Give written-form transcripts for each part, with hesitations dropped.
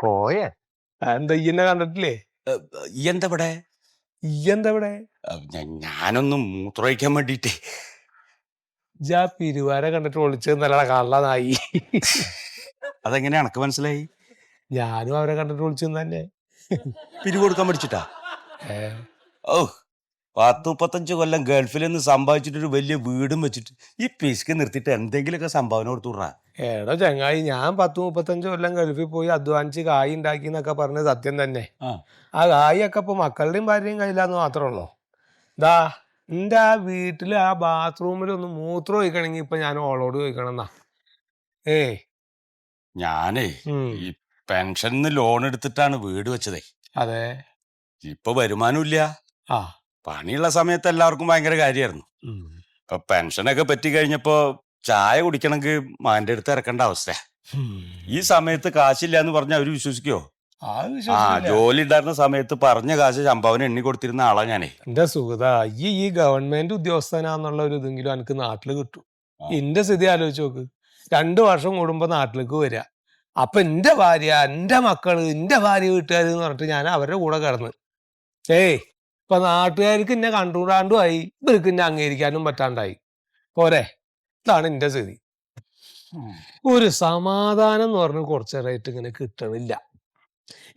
പോയേ എന്താ ഇയ്യെന്നെ കണ്ടിട്ടില്ലേ? ഇയ്യെന്തവിടെ? ഇയ്യെന്താവിടെ? ഞാനൊന്നും മൂത്രമൊഴിക്കാൻ വേണ്ടിട്ടേ. ഇജ്ജാ പിരുവാരെ കണ്ടിട്ട് ഒളിച്ചത് നല്ലടാ കള്ള നായി. അതെങ്ങനെ എനക്ക് മനസ്സിലായി? ഞാനും അവരെ കണ്ടിട്ട് ഒളിച്ചെന്ന് തന്നെ. പിരിവ് കൊടുക്കാൻ പഠിച്ചിട്ടാ? ഏ ഓ 10-35 കൊല്ലം ഗൾഫിൽ നിന്ന് സമ്പാദിച്ചിട്ടൊരു വലിയ വീടും വെച്ചിട്ട് ഈ പിശുക്ക് നിർത്തിയിട്ട് എന്തെങ്കിലുമൊക്കെ സംഭാവന കൊടുത്തുവിടാ. എടോ ചങ്ങായി, ഞാൻ 10-35 കൊല്ലം ഗൾഫിൽ പോയി അധ്വാനിച്ച് കായ് ഉണ്ടാക്കി എന്നൊക്കെ പറഞ്ഞത് സത്യം തന്നെ. ആ കായൊക്കെ ഇപ്പൊ മക്കളുടെയും ഭാര്യയും കയ്യിലാന്ന് മാത്രമേ ഉള്ളൂ. ദാ എന്റെ ആ വീട്ടില് ആ ബാത്റൂമിൽ ഒന്ന് മൂത്രം ഒഴിക്കണമെങ്കിൽ ഇപ്പൊ ഞാൻ ഓളോട് ചോദിക്കണം എന്നാ. ഏയ് ഞാനേ ഈ പെൻഷന് ലോൺ എടുത്തിട്ടാണ് വീട് വെച്ചതേ. അതെ. ഇപ്പൊ വരുമാനം ഇല്ല. ആ പണിയുള്ള സമയത്ത് എല്ലാവർക്കും ഭയങ്കര കാര്യമായിരുന്നു. ഇപ്പൊ പെൻഷനൊക്കെ പറ്റി കഴിഞ്ഞപ്പോ ചായ കുടിക്കണമെങ്കിൽ മകന്റെ അടുത്ത് ഇറക്കേണ്ട അവസ്ഥ. ഈ സമയത്ത് കാശില്ല എന്ന് പറഞ്ഞ അവര് വിശ്വസിക്കോ? ജോലി ഉണ്ടായിരുന്ന സമയത്ത് പറഞ്ഞ കാശ് സംഭാവന എണ്ണി കൊടുത്തിരുന്ന ആളാ ഞാനേ. എന്റെ സുഹൃത, ഈ ഗവൺമെന്റ് ഉദ്യോഗസ്ഥനാന്നുള്ള ഒരു ഇതെങ്കിലും എനിക്ക് നാട്ടില് കിട്ടും. എന്റെ സ്ഥിതി ആലോചിച്ച് നോക്ക്. 2 വർഷം കൂടുമ്പോ നാട്ടിലേക്ക് വരിക. അപ്പൊ എന്റെ ഭാര്യ, എന്റെ മക്കള്, എന്റെ ഭാര്യ വീട്ടുകാര് എന്ന് പറഞ്ഞിട്ട് ഞാൻ അവരുടെ കൂടെ കിടന്ന് ഇപ്പൊ നാട്ടുകാർക്ക് എന്നെ കണ്ടുകൂടാണ്ടുമായി, ഇവർക്ക് എന്നെ അംഗീകരിക്കാനും പറ്റാണ്ടായി. പോരെ, ഇതാണ് എന്റെ സ്ഥിതി. ഒരു സമാധാനം എന്ന് പറഞ്ഞ് കുറച്ചേരായിട്ട് ഇങ്ങനെ കിട്ടണില്ല.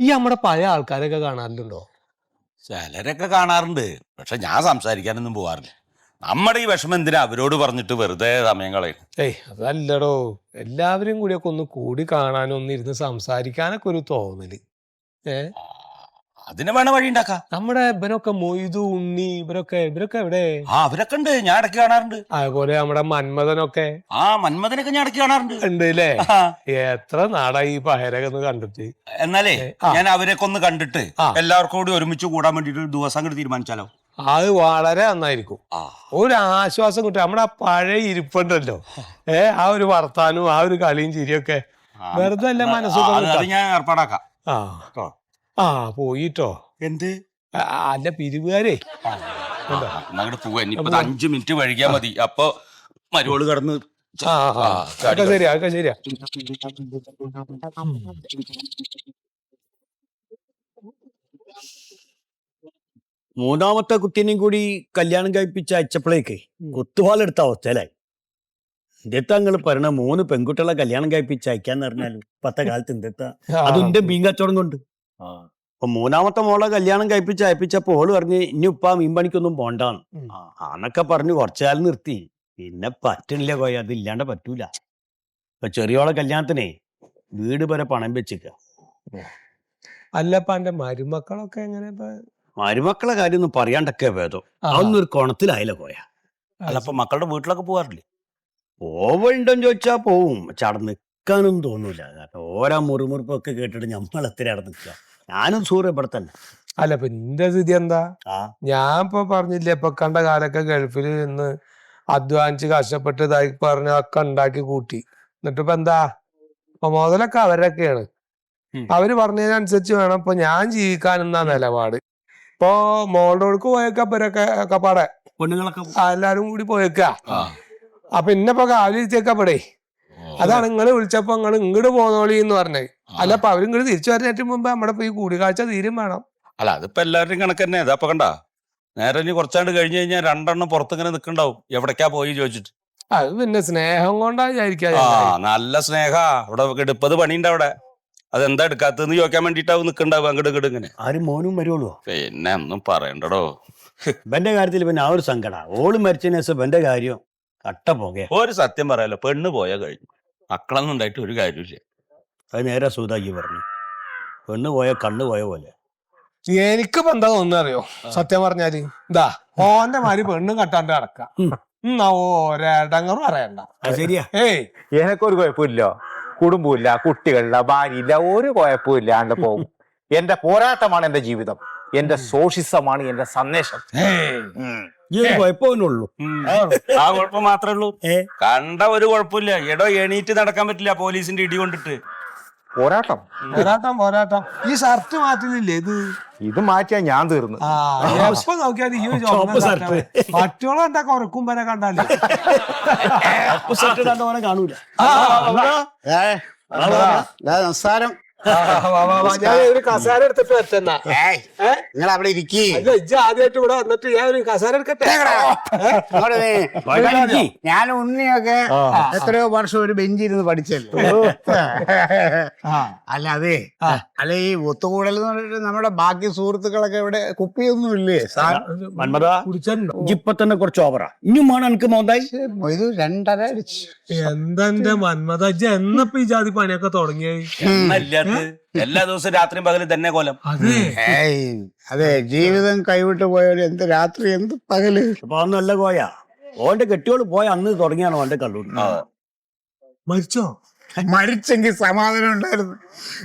ഈ നമ്മുടെ പഴയ ആൾക്കാരൊക്കെ കാണാറുണ്ടോ? ചിലരൊക്കെ കാണാറുണ്ട്, പക്ഷെ ഞാൻ സംസാരിക്കാനൊന്നും പോവാറില്ല. നമ്മുടെ ഈ വിഷമം എന്തിനാ അവരോട് പറഞ്ഞിട്ട് വെറുതെ സമയം കളയും. അതല്ലടോ, എല്ലാവരും കൂടിയൊക്കെ ഒന്ന് കൂടി കാണാനും ഒന്ന് ഇരുന്ന് സംസാരിക്കാനൊക്കെ ഒരു തോന്നല്. അതിന് വേണ വഴി ഉണ്ടാക്കാം. നമ്മുടെ ഇവരൊക്കെ മൊയ്തു, ഉണ്ണി, ഇവരൊക്കെ എവിടെ? അവരൊക്കെ ഉണ്ട്, ഞാൻ ഇടയ്ക്ക് കാണാറുണ്ട്. അതുപോലെ നമ്മുടെ മന്മഥനൊക്കെ. മന്മഥനൊക്കെ ഞാൻ ഇടയ്ക്ക് കാണാറുണ്ട്. ഉണ്ട് അല്ലേ? എത്ര നാടായി ഈ പഹരൊക്കെ ഒന്ന് കണ്ടിട്ട്. എന്നാലേ ഞാൻ അവരൊക്കെ ഒന്ന് കണ്ടിട്ട് എല്ലാവർക്കും കൂടി ഒരുമിച്ച് കൂടാൻ വേണ്ടിട്ട് ഒരു ദിവസം കൂടി തീരുമാനിച്ചാലോ? അത് വളരെ നന്നായിരിക്കും. ഒരു ആശ്വാസം കിട്ടും. നമ്മുടെ ആ പഴയ ഇരിപ്പുണ്ടല്ലോ, ആ ഒരു വർത്താനവും ആ ഒരു കളിയും ചിരിയൊക്കെ വെറുതെ അല്ല മനസ്സുഖം. ഞാൻ ഏർപ്പാടാക്കാം. പോയിട്ടോ. എന്ത്? അല്ല, പിരിവുകാരേ. അങ്ങോട്ട് പോവാ. 5 മിനിറ്റ് വൈകിയാ മതി. അപ്പൊ മരുവോള് കടന്ന്. ശരിയാ, അതൊക്കെ ശരിയാ. മൂന്നാമത്തെ കുട്ടീനെയും കൂടി കല്യാണം കഴിപ്പിച്ച് അയച്ചപ്പോഴേക്ക് കുത്തുപാലെടുത്ത അവസ്ഥയിലായി. ഇന്ത്യത്തെ അങ്ങൾ പറഞ്ഞ 3 പെൺകുട്ടികളെ കല്യാണം കഴിപ്പിച്ച് അയക്കാന്ന് പറഞ്ഞാലും ഇപ്പത്തെ കാലത്ത് ഇന്ത്യത്തെ അതിന്റെ മീൻ കച്ചവടം കൊണ്ട്. അപ്പൊ 3ാമത്തെ മോളെ കല്യാണം കഴിപ്പിച്ച് അയപ്പിച്ചപ്പോ ഓള് പറഞ്ഞ് ഇനി ഉപ്പ മീൻ പണിക്കൊന്നും പോണ്ടാണ് ആന്നൊക്കെ പറഞ്ഞു കുറച്ചുകാലം നിർത്തി. പിന്നെ പറ്റണില്ല കോയ, അതില്ലാണ്ട് പറ്റൂല. ഇപ്പൊ ചെറിയോളെ കല്യാണത്തിനെ വീട് വരെ പണം വെച്ചിക്ക. അല്ലപ്പ എന്റെ മരുമക്കളൊക്കെ എങ്ങനെ? മരുമക്കളെ കാര്യം ഒന്നും പറയാണ്ടൊക്കെ ഭേദം. അതൊന്നും ഒരു കോണത്തിലായില്ല കോയ. അല്ലപ്പോ മക്കളുടെ വീട്ടിലൊക്കെ പോവാറില്ലേ? പോവുണ്ടോന്ന് ചോദിച്ചാ പോവും. പക്ഷെ അവിടെ നിൽക്കാനും തോന്നൂല. ഓരോ മുറിമുറിപ്പൊക്കെ കേട്ടിട്ട് നമ്മൾ എത്ര അവിടെ നിൽക്കുക. ഞാനും സൂര്യ തന്നെ. അല്ല, ഇപ്പൊ എന്റെ സ്ഥിതി എന്താ? ഞാൻ ഇപ്പൊ പറഞ്ഞില്ലേ, ഇപ്പൊ കണ്ട കാലൊക്കെ ഗൾഫിൽ നിന്ന് അധ്വാനിച്ച് കഷ്ടപ്പെട്ട് ഇതായി പറഞ്ഞൊക്കെ ഉണ്ടാക്കി കൂട്ടി. എന്നിട്ടിപ്പോ എന്താ? ഇപ്പൊ മുതലൊക്കെ അവരൊക്കെയാണ്. അവര് പറഞ്ഞതിനനുസരിച്ച് വേണം ഇപ്പൊ ഞാൻ ജീവിക്കാനെന്നാ നിലപാട്. ഇപ്പൊ മോളുടെ പോയേക്കാ ഇവരൊക്കെ പാടെ പെണ്ണുങ്ങളൊക്കെ എല്ലാരും കൂടി പോയേക്ക. അപ്പൊ ഇന്നിപ്പോ കാവിലിരുത്തിയേക്കപ്പെടേ. അതാണ് നിങ്ങള് വിളിച്ചപ്പോ നിങ്ങൾ ഇങ്ങോട്ട് പോന്നോളി എന്ന് പറഞ്ഞേ. അല്ല, അപ്പൊ അവരിങ്ങോട്ട് തിരിച്ചു വരുന്നതിന് മുമ്പ് നമ്മുടെ ഇപ്പൊ ഈ കൂടിക്കാഴ്ച തീരും വേണം. അല്ല, അതിപ്പോ എല്ലാവരുടെയും കണക്ക് തന്നെ. അതപ്പൊ കണ്ട നേരെ ഇനി കുറച്ചാണ്ട് കഴിഞ്ഞ് കഴിഞ്ഞാൽ 2 എണ്ണം പുറത്തിങ്ങനെ നിൽക്കണ്ടാവും. എവിടേക്കാ പോയി ചോദിച്ചിട്ട്. അത് പിന്നെ സ്നേഹം കൊണ്ടാ വിചാരിക്കാ. നല്ല സ്നേഹ. അവിടെ എടുപ്പത് പണിയുണ്ട് അവിടെ. അതെന്താ എടുക്കാത്തതെന്ന് ചോദിക്കാൻ വേണ്ടിട്ടാവും നിൽക്കണ്ടാവും അങ്ങോട്ട് ഇങ്ങോട്ട് ഇങ്ങനെ. ആരും മോനും വരുള്ളൂ. പിന്നെ ഒന്നും പറയണ്ടടോ. ഇവന്റെ കാര്യത്തിൽ പിന്നെ ആ ഒരു സങ്കട. ഓള് മരിച്ചതിന് ശേഷം ഇവന്റെ കാര്യം കട്ട പോകെ. ഒരു സത്യം പറയാലോ, പെണ്ണ് പോയാൽ കഴിഞ്ഞു. മക്കളൊന്നും ഉണ്ടായിട്ട് ഒരു കാര്യമില്ല. അത് നേരെ സൂതാക്കി പറഞ്ഞു. പെണ്ണ് പോയ കണ്ണു പോയ പോലെ. എനിക്കിപ്പോ എന്താ തോന്നുന്നറിയോ? സത്യം പറഞ്ഞാല് ഇതാ ഓന്റെ മാതിരി പെണ്ണും കട്ടാണ്ട് നടക്കാം. ഒരടങ്ങറും അറിയണ്ട. ശരിയാ. എനക്കൊരു കുഴപ്പമില്ല. കുടുംബമില്ല, കുട്ടികളില്ല, ഭാര്യയില്ല, ഒരു കുഴപ്പമില്ലാണ്ട് പോകും. എന്റെ പോരാട്ടമാണ് എന്റെ ജീവിതം. എന്റെ സോഷിസമാണ് എന്റെ സന്ദേശം. കുഴപ്പമൊന്നുള്ളൂ. ആ കുഴപ്പം മാത്രമേ ഉള്ളൂ. കണ്ട ഒരു കുഴപ്പമില്ല. എടോ എണീറ്റ് നടക്കാൻ പറ്റില്ല പോലീസിന്റെ ഇടി കൊണ്ടിട്ട്. പോരാട്ടം. പോരാട്ടം. ഈ ഷർട്ട് മാറ്റുന്നില്ലേ ഇത് മാറ്റിയാ ഞാൻ തീർന്നു. എപ്പൊ നോക്കിയാൽ ഈ മറ്റോളം എന്താ കുറക്കുമ്പനെ കണ്ടാലേ കാണൂല. നമസ്കാരം. ഞാൻ ഒരു കസാര എടുത്തിട്ട് വെച്ചെന്നാ. നിങ്ങൾ അവിടെ ഇരിക്കേ. ഇജ്ജ് ആദ്യമായിട്ട് ഇവിടെ വന്നിട്ട് ഞാൻ ഒരു കസാര എടുക്കട്ടെ. ഞാൻ ഉണ്ണിയൊക്കെ എത്രയോ വർഷം ഒരു ബെഞ്ചിരുന്ന് പഠിച്ചല്ലോ. അല്ല അല്ല ഈ ഒത്തുകൂടൽ എന്ന് പറഞ്ഞിട്ട് നമ്മുടെ ബാക്കി സുഹൃത്തുക്കളൊക്കെ ഇവിടെ കുപ്പിയൊന്നും ഇല്ലേ? ഇപ്പൊ തന്നെ കുറച്ച് ഓവറാ. ഇനിയും വേണം എനിക്ക് മോന്തായി. ഇത് 2.5 അടിച്ചു. എന്താ മന്മത ഇജ്ജ് എന്നപ്പോ ഈ ജാതി പണിയൊക്കെ തുടങ്ങിയത്? എല്ലാ ദിവസവും രാത്രിയും പകലും തന്നെ കോലം. അതെ, ജീവിതം കൈവിട്ട് പോയവര് എന്ത് രാത്രി എന്ത് പകല്. അപ്പൊ അന്നല്ല കോയ ഓന്റെ കെട്ടിയോള് പോയ അന്ന് തുടങ്ങിയാണ് ഓന്റെ കള്ളൂർ. മരിച്ചോ? മരിച്ചെങ്കിൽ സമാധാനം ഉണ്ടായിരുന്നു.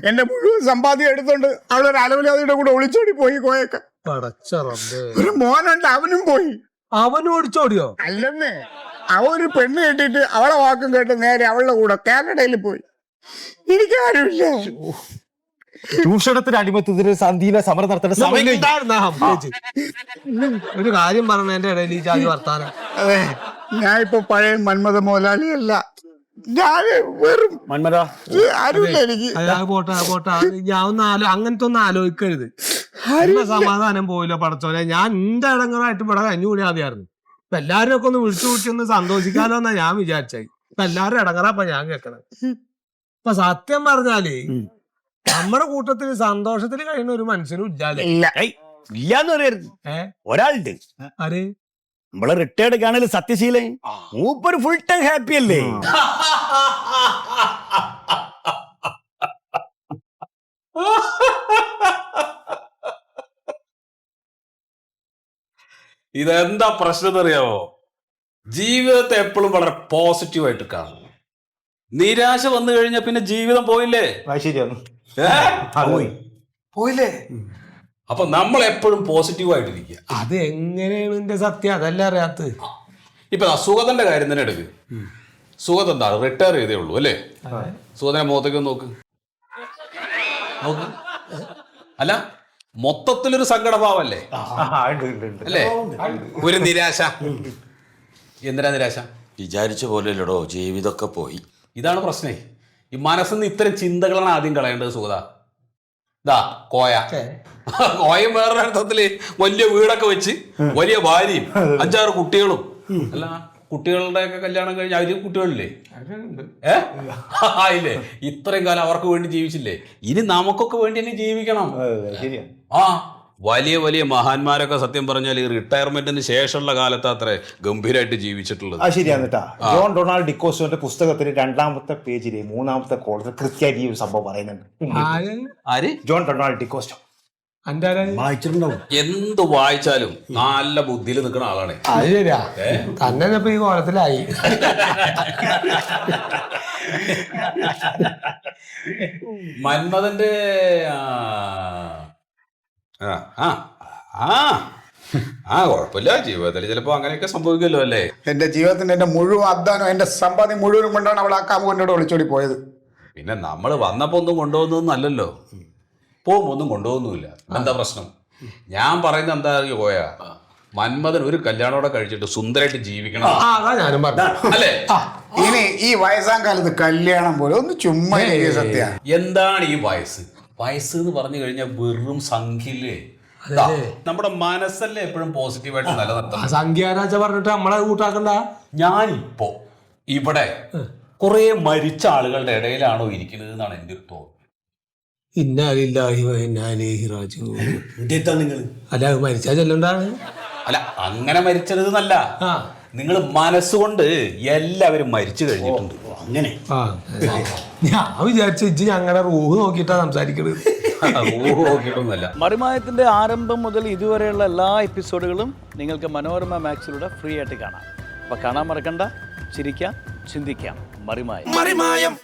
എന്റെ മുഴുവൻ സമ്പാദ്യം എടുത്തോണ്ട് അവളൊരു അലവിലാതിയുടെ കൂടെ ഒളിച്ചോടി പോയി. കോയൊക്കെ ഒരു മോനുണ്ട്, അവനും പോയി. അവനും ഓടിച്ചോടിയോ? അല്ലെന്നേ, അവര് പെണ്ണ് കെട്ടിട്ട് അവളെ വാക്കും കേട്ട് നേരെ അവളുടെ കൂടെ കാനഡയിൽ പോയി. എനിക്കാരുമില്ല. ചൂഷണത്തിന് അടിമത്തത്തിന് സന്ധിയിലെ സമരം നടത്തേണ്ട സമയം ഒരു കാര്യം പറഞ്ഞതിന്റെ ഇടയിൽ ഈ ജാതി വർത്താനം. അതെ, ഞാൻ ഇപ്പൊ പഴയ മന്മഥ മുതലാളിയല്ല. ഞാൻ വെറും മന്മത ആരുമില്ല എനിക്ക്. പോട്ടെ ഞാൻ അങ്ങനത്തെ ഒന്നും ആലോചിക്കരുത്. സമാധാനം പോയില്ല പടച്ചോനെ. ഞാൻ എന്റെ ഇടങ്ങളായിട്ട് ഇവിടെ കഴിഞ്ഞുകൂടി ആദ്യമായിരുന്നു. ഇപ്പൊ എല്ലാരും ഒക്കെ ഒന്ന് വിളിച്ചു വിളിച്ച് ഒന്ന് സന്തോഷിക്കാലോ എന്നാ ഞാൻ വിചാരിച്ചായി. ഇപ്പൊ എല്ലാരും ഇടങ്ങറാപ്പ ഞാൻ കേൾക്കണത്. ഇപ്പൊ സത്യം പറഞ്ഞാല് നമ്മുടെ കൂട്ടത്തില് സന്തോഷത്തിൽ കഴിയുന്ന ഒരു മനുഷ്യനും ഇല്ലാതെ ഇല്ലാന്ന് പറയരുത്. ഒരാളുണ്ട്. ആര്? നമ്മളെ റിട്ടയർഡ് കാണല് സത്യശീലൻ. മൂപ്പര് ഫുൾ ടൈം ഹാപ്പി അല്ലേ? ഇതെന്താ പ്രശ്നം എന്നറിയാവോ? ജീവിതത്തെ എപ്പോഴും വളരെ പോസിറ്റീവായിട്ട് കാണും. നിരാശ വന്നു കഴിഞ്ഞാൽ പിന്നെ ജീവിതം പോയില്ലേ? ശരിയാണ്, പോയില്ലേ? അപ്പൊ നമ്മൾ എപ്പോഴും പോസിറ്റീവായിട്ടിരിക്കുക. അത് എങ്ങനെയാണ് എന്റെ സത്യം? അതല്ല അറിയാത്ത. ഇപ്പൊ സുഗതന്റെ കാര്യം തന്നെ എടുക്ക്. സുഗത് എന്താണ് റിട്ടയർ ചെയ്തേ ഉള്ളൂ അല്ലേ? സുഗതനെ മുഖത്തേക്ക് നോക്ക്. അല്ല, മൊത്തത്തിലൊരു സങ്കടഭാവല്ലേ അല്ലേ? ഒരു നിരാശ. എന്തിനാ നിരാശ? വിചാരിച്ച പോലെയല്ലടോ, ജീവിതമൊക്കെ പോയി. ഇതാണ് പ്രശ്നേ. ഈ മനസ്സിന്ന് ഇത്തരം ചിന്തകളാണ് ആദ്യം കളയേണ്ടത്. സുഗത കോയം വേറൊരു അർത്ഥത്തില് വലിയ വീടൊക്കെ വെച്ച് വലിയ ഭാര്യയും 5-6 കുട്ടികളും. അല്ല, കുട്ടികളുടെ ഒക്കെ കല്യാണം കഴിഞ്ഞ് അവര് കുട്ടികളില്ലേ? ഇല്ലേ? ഇത്രയും കാലം അവർക്ക് വേണ്ടി ജീവിച്ചില്ലേ? ഇനി നമുക്കൊക്കെ വേണ്ടി തന്നെ ജീവിക്കണം. വലിയ വലിയ മഹാന്മാരൊക്കെ സത്യം പറഞ്ഞാൽ ഈ റിട്ടയർമെന്റിന് ശേഷമുള്ള കാലത്ത് അത്ര ഗംഭീരമായിട്ട് ജീവിച്ചിട്ടുള്ളത്. ശരിയാണ് കേട്ടാ. ജോൺ ഡൊണാൾഡ് ഡിക്കോസ്റ്റോന്റെ പുസ്തകത്തിന് 2ാമത്തെ പേജില് 3ാമത്തെ കോളത്തിൽ കൃത്യമായിട്ട് ഈ ഒരു സംഭവം പറയുന്നുണ്ട്. ആര്? John Donald D'Costa. എന്ത് വായിച്ചാലും നല്ല ബുദ്ധിയിൽ നിൽക്കുന്ന ആളാണ്. അത് ശരിയാ. തന്നെ ഇപ്പൊ ഈ കോലത്തിലായി. മന്മഥന്റെ കുഴപ്പമില്ല. ജീവിതത്തിൽ ചിലപ്പോ അങ്ങനെയൊക്കെ സംഭവിക്കുമല്ലോ അല്ലേ? എന്റെ ജീവിതത്തിന്റെ എന്റെ മുഴുവൻ അധ്വാനം, എന്റെ സമ്പാദ്യം മുഴുവനും കൊണ്ടാണ് അവൾ ആ കാമുകനോട് ഒളിച്ചോടി പോയത്. പിന്നെ നമ്മൾ വന്നപ്പോ ഒന്നും കൊണ്ടുപോകുന്നൊന്നും അല്ലല്ലോ, പോകുമ്പോ ഒന്നും കൊണ്ടുപോകുന്നുമില്ല. എന്താ പ്രശ്നം? ഞാൻ പറയുന്നത് എന്താ പോയ മന്മഥൻ ഒരു കല്യാണോടെ കഴിച്ചിട്ട് സുന്ദരമായിട്ട് ജീവിക്കണം അല്ലേ? ഇനി ഈ വയസ്സാം കാലത്ത് കല്യാണം പോലെ ഒന്ന് ചുമ്മാ സത്യ. എന്താണ് ഈ വയസ്സ്? വയസ്സ് എന്ന് പറഞ്ഞു കഴിഞ്ഞാൽ വെറും സംഖ്യയില്ലേ? നമ്മുടെ മനസ്സല്ലേ എപ്പോഴും പോസിറ്റീവായിട്ട് നിലനിർത്തണം. സംഖ്യാരാജ പറഞ്ഞിട്ട് നമ്മളെ കൂട്ടാക്കണ്ട. ഞാനിപ്പോ ഇവിടെ കുറെ മരിച്ച ആളുകളുടെ ഇടയിലാണോ ഇരിക്കുന്നത് എന്നാണ് എന്റെ ഒരു തോന്നൽ. അല്ല, മരിച്ചാ ചെല്ലണ്ടാണ്. അല്ല, അങ്ങനെ മരിച്ചത് എന്നല്ല, നിങ്ങൾ മനസ്സുകൊണ്ട് എല്ലാവരും മരിച്ചു കഴിഞ്ഞിട്ടുണ്ട്. അങ്ങനെ ഞാൻ വിചാരിച്ച ഇജ്ജ് ഞങ്ങളുടെ റൂഹ് നോക്കിയിട്ടാ സംസാരിക്കണത്. നോക്കിയിട്ടൊന്നുമല്ല. മറിമായത്തിൻ്റെ ആരംഭം മുതൽ ഇതുവരെയുള്ള എല്ലാ എപ്പിസോഡുകളും നിങ്ങൾക്ക് മനോരമ മാക്സിലൂടെ ഫ്രീ ആയിട്ട് കാണാം. അപ്പോൾ കാണാൻ മറക്കണ്ട. ചിരിക്കാം, ചിന്തിക്കാം. മറിമായം.